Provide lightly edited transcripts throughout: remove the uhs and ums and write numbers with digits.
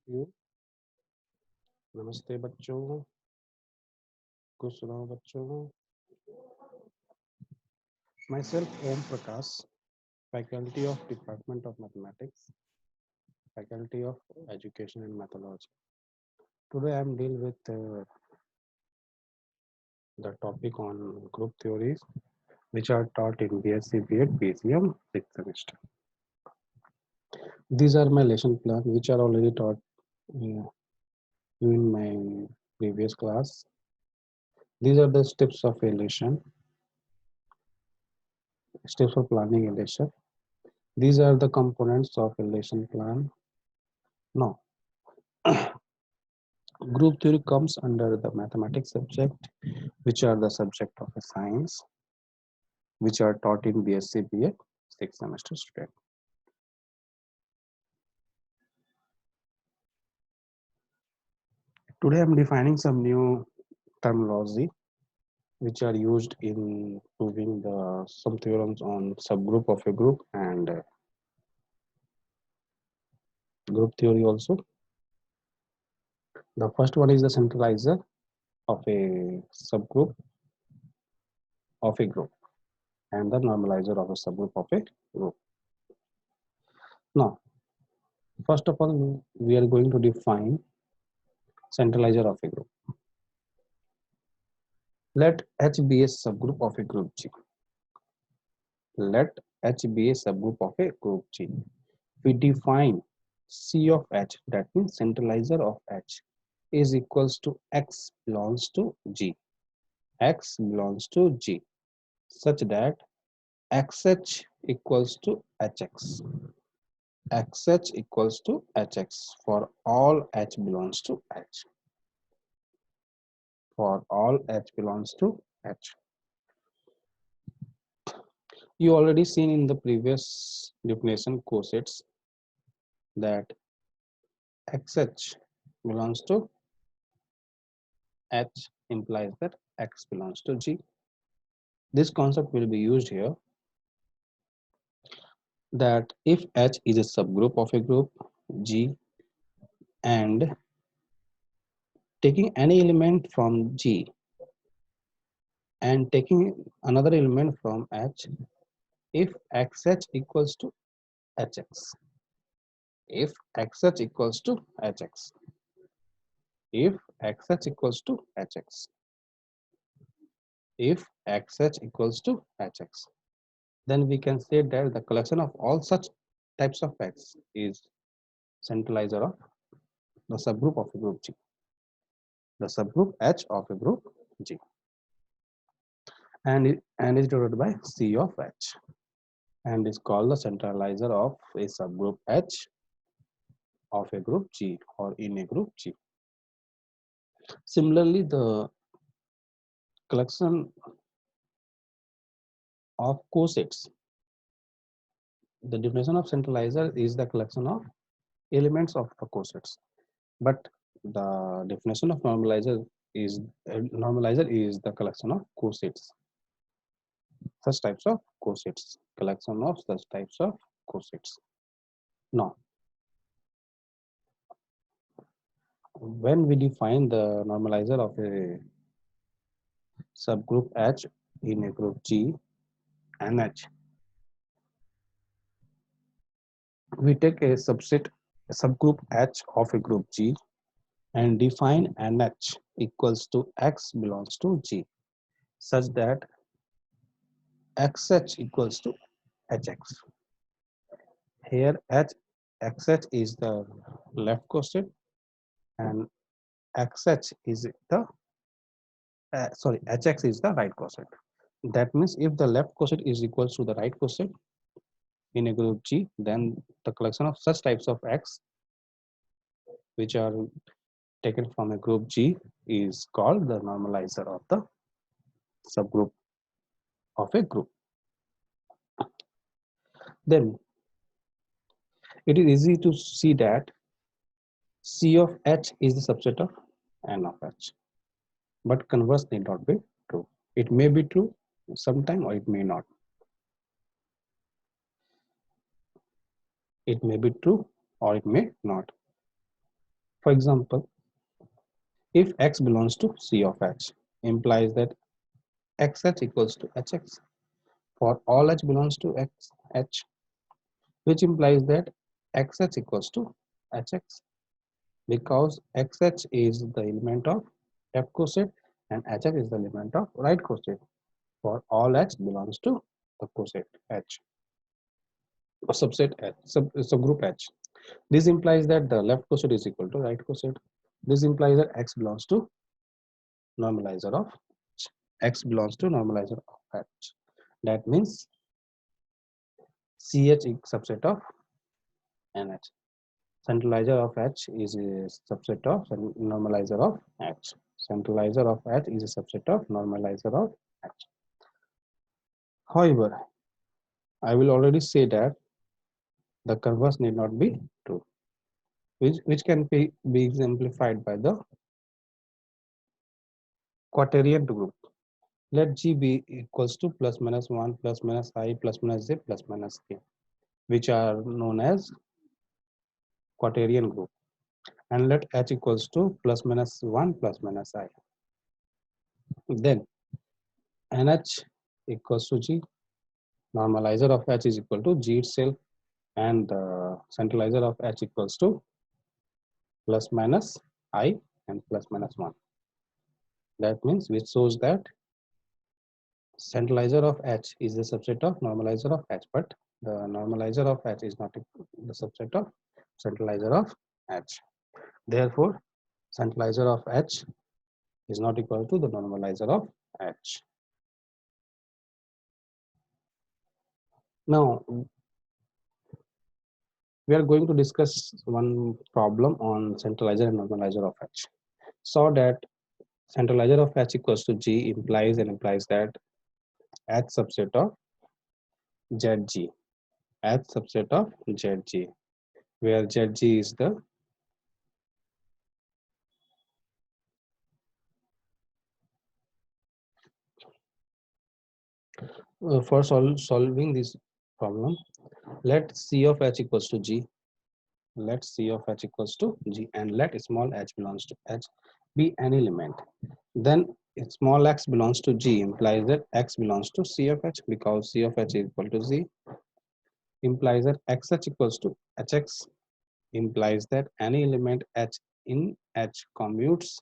You नमस्ते बच्चों, कुछ सुनाओ बच्चों। Myself Om Prakash, Faculty of Department of Mathematics, Faculty of Education and Methodology. Today I am dealing with the topic on group theories, which are taught in BSc BEd PCM 6th semester. These are my lesson plan, which are already taught uh, in my previous class. These are the steps of a lesson, steps for planning a lesson. These are the components of a lesson plan. Now, group theory comes under the mathematics subject, which are the subject of a science, which are taught in BSc BEd 6th semester student. Today I'm defining some new terminology which are used in proving the some theorems on subgroup of a group and group theory also. The first one is the centralizer of a subgroup of a group and the normalizer of a subgroup of a group. Now, first of all, we are going to define centralizer of a group. Let H be a subgroup of a group G. Let H be a subgroup of a group G. We define C of H, that means centralizer of H, is equals to X belongs to G. X belongs to G, such that XH equals to HX. XH equals to HX for all H belongs to H. For all H belongs to H. You already seen in the previous definition cosets that XH belongs to H implies that X belongs to G. This concept will be used here, that if H is a subgroup of a group G and taking any element from G and taking another element from H, if XH equals to HX, if XH equals to HX, if XH equals to HX, if XH equals to HX, then we can say that the collection of all such types of X is centralizer of the subgroup of a group G, the subgroup H of a group G, and is denoted by C of H, and is called the centralizer of a subgroup H of a group G or in a group G. Similarly, the collection of cosets, the definition of centralizer is the collection of elements of the cosets, but the definition of normalizer is the collection of cosets, such types of cosets, collection of such types of cosets. Now, when we define the normalizer of a subgroup H in a group G and H, we take a subgroup H of a group G and define NH equals to X belongs to G, such that XH equals to HX. Here XH is the left coset and XH is the HX is the right coset. That means if the left coset is equals to the right coset in a group G, then the collection of such types of X which are taken from a group G is called the normalizer of the subgroup of a group. Then it is easy to see that C of H is the subset of N of H, but converse need not be true. It may be true sometime or it may not. It may be true or it may not. For example, if X belongs to C of H, implies that XH equals to HX for all H belongs to XH, which implies that XH equals to HX because XH is the element of left coset and HX is the element of right coset for all H belongs to the coset H or subset H, subgroup H. This implies that the left coset is equal to right coset. This implies that X belongs to normalizer of H. X belongs to normalizer of H. That means CH is subset of NH. Centralizer of H is a subset of normalizer of H. Centralizer of H is a subset of normalizer of H. However, I will already say that the converse need not be true, which can be exemplified by the quaternion group. Let G be equals to plus minus 1 plus minus I plus minus J plus minus K, which are known as quaternion group, and let H equals to plus minus 1 plus minus I. Then NH equals to G, normalizer of H is equal to G itself, and the centralizer of H equals to plus minus I and plus minus 1. That means which shows that centralizer of H is the subset of normalizer of H, but the normalizer of H is not the subset of centralizer of H. Therefore, centralizer of H is not equal to the normalizer of H. Now, we are going to discuss one problem on centralizer and normalizer of H. So that centralizer of H equals to G implies that H subset of ZG, H subset of ZG, where ZG is the for solving this problem, let C of H equals to G, let C of H equals to G, and let small h belongs to H be an element. Then small x belongs to G implies that X belongs to C of H because C of H is equal to Z, implies that XH equals to HX, implies that any element H in H commutes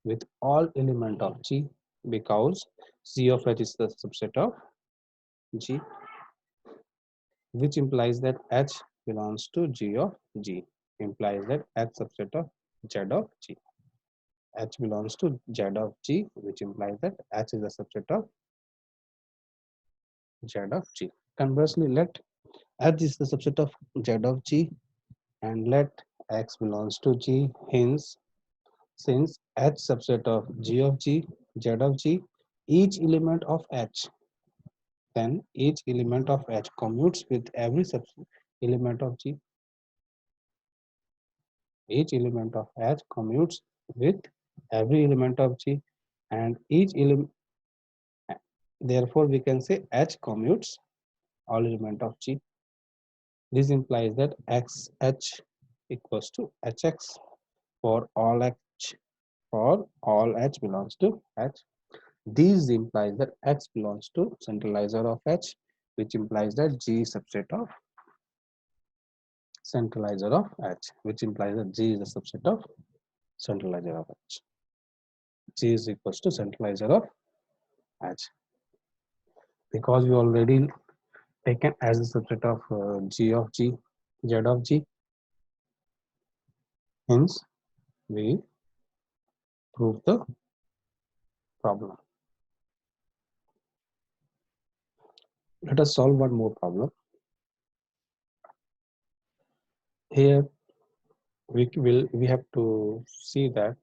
with all element of G because C of H is the subset of G, which implies that H belongs to G of G, implies that H subset of Z of G. H belongs to Z of G, which implies that H is a subset of Z of G. Conversely, let H is the subset of Z of G and let X belongs to G. Hence, since H subset of G of G, Z of G, each element of H, then each element of H commutes with every element of G. Each element of H commutes with every element of G, and each element, therefore we can say H commutes all element of G. This implies that XH equals to HX for all H belongs to H. This implies that X belongs to centralizer of H, which implies that G is subset of centralizer of H, which implies that G is a subset of centralizer of H. G is equals to centralizer of H because we already taken as a subset of G of G, Z of G. Hence, we prove the problem. Let us solve one more problem. Here we have to see that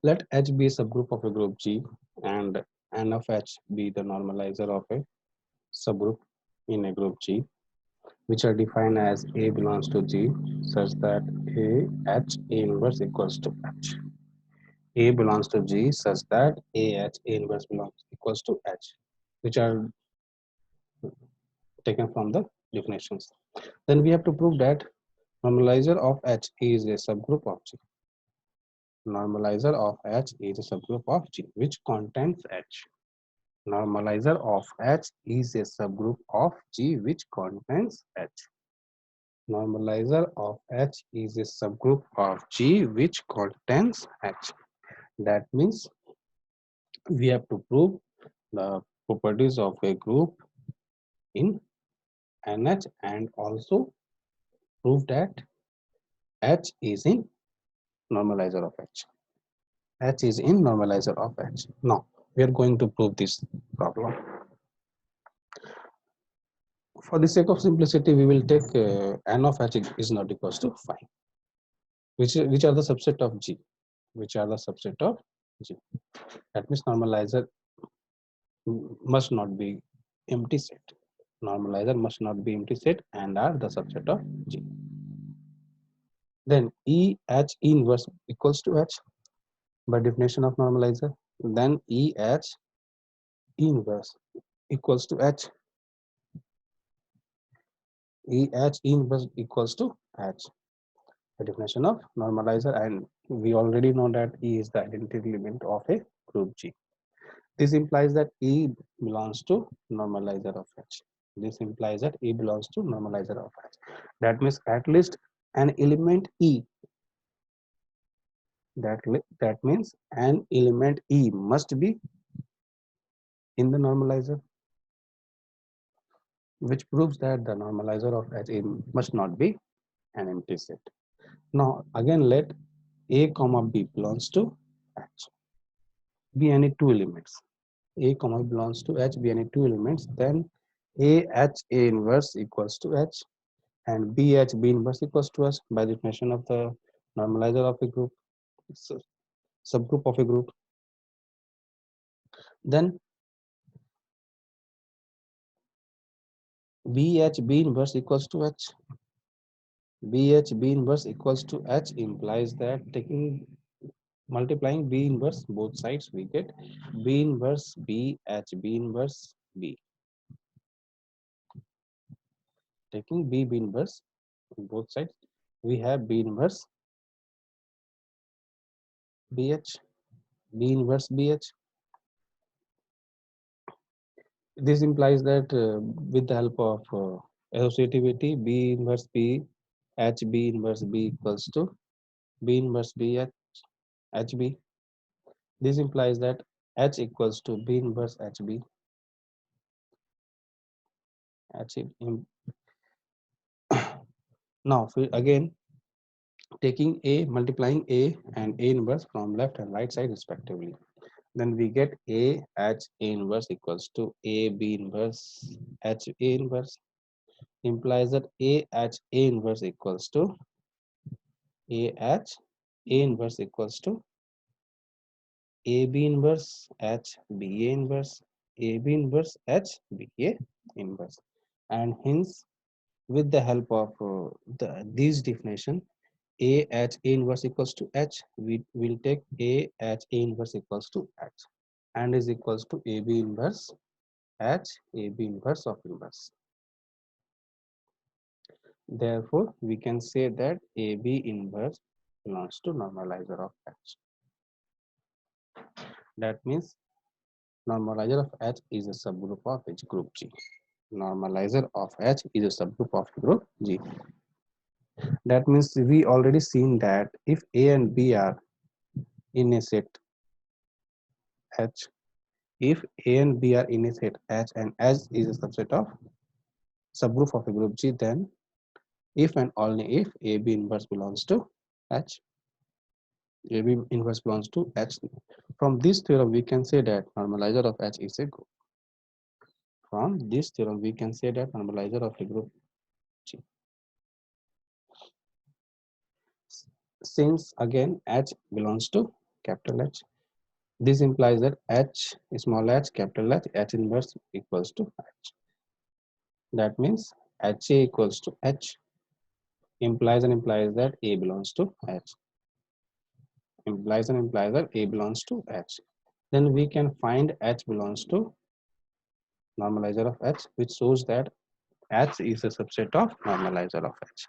let H be a subgroup of a group G and N of H be the normalizer of a subgroup in a group G, which are defined as A belongs to G such that A inverse equals to H. A belongs to G such that A inverse belongs equals to H, which are taken from the definitions. Then we have to prove that Normalizer of H is a subgroup of G. Normalizer of H is a subgroup of G which contains H. Normalizer of H is a subgroup of G which contains H. Normalizer of H is a subgroup of G which contains H. That means we have to prove the properties of a group in NH and also prove that H is in normalizer of H. H is in normalizer of H. Now we are going to prove this problem. For the sake of simplicity, we will take n of H is not equals to 5. Which are the subset of G? Which are the subset of G? That means normalizer must not be empty set. Normalizer must not be empty set and are the subset of G. Then E H inverse equals to H by definition of normalizer. Then E H inverse equals to H. E H inverse equals to H. The definition of normalizer, and we already know that E is the identity element of a group G. This implies that E belongs to normalizer of H. This implies that E belongs to normalizer of H. That means at least an element E. That means an element E must be in the normalizer, which proves that the normalizer of H must not be an empty set. Now again let A comma B belongs to H. Be any two elements. A comma belongs to H, be any two elements, then A H A inverse equals to H and B H B inverse equals to H by definition of the normalizer of a group, subgroup of a group. Then B H B inverse equals to H. B H B inverse equals to H implies that multiplying B inverse both sides we get B inverse B H B inverse B. Taking B inverse on both sides we have B inverse BH, B inverse BH. This implies that with the help of associativity, B inverse B H B inverse B equals to B inverse B H HB. This implies that H equals to B inverse HB. Now again taking A, multiplying A and A inverse from left and right side respectively. Then we get A H A inverse equals to A B inverse H A inverse, implies that A H A inverse equals to A H A inverse equals to A B inverse H B A inverse A B inverse H B A inverse, and hence with the help of these definition A H A inverse equals to H, we will take A H A inverse equals to H and is equals to A B inverse H A B inverse of inverse. Therefore, we can say that AB inverse belongs to normalizer of H. That means normalizer of H is a subgroup of H group G. Normalizer of H is a subgroup of group G. That means we already seen that if A and B are in a set H, if A and B are in a set H and H is a subset of subgroup of a group G, then if and only if AB inverse belongs to H, AB inverse belongs to H. From this theorem, we can say that normalizer of H is a group. From this theorem, we can say that normalizer of a group G. Since again H belongs to capital H, this implies that H small h capital H inverse equals to H. That means HA equals to H implies that A belongs to H. Implies that A belongs to H. Then we can find H belongs to normalizer of H, which shows that H is a subset of normalizer of H.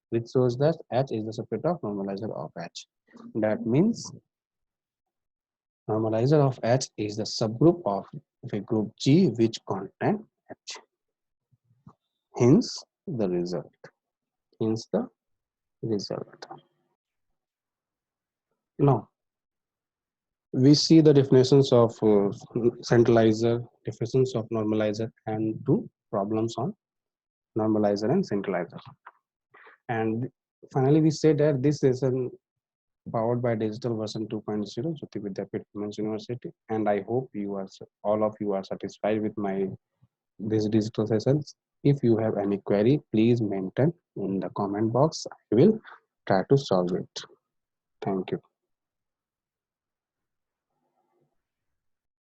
which shows that H is the subset of normalizer of H. That means normalizer of H is the subgroup of a group G which contain H. Hence the result. Hence the result. Now we see the definitions of centralizer, definitions of normalizer, and two problems on normalizer and centralizer. And finally, we say that this session powered by digital version 2.0 Jyoti Vidyapeeth Women's University, and I hope you are all of you are satisfied with my these digital sessions. If you have any query, please mention in the comment box. I will try to solve it. Thank you.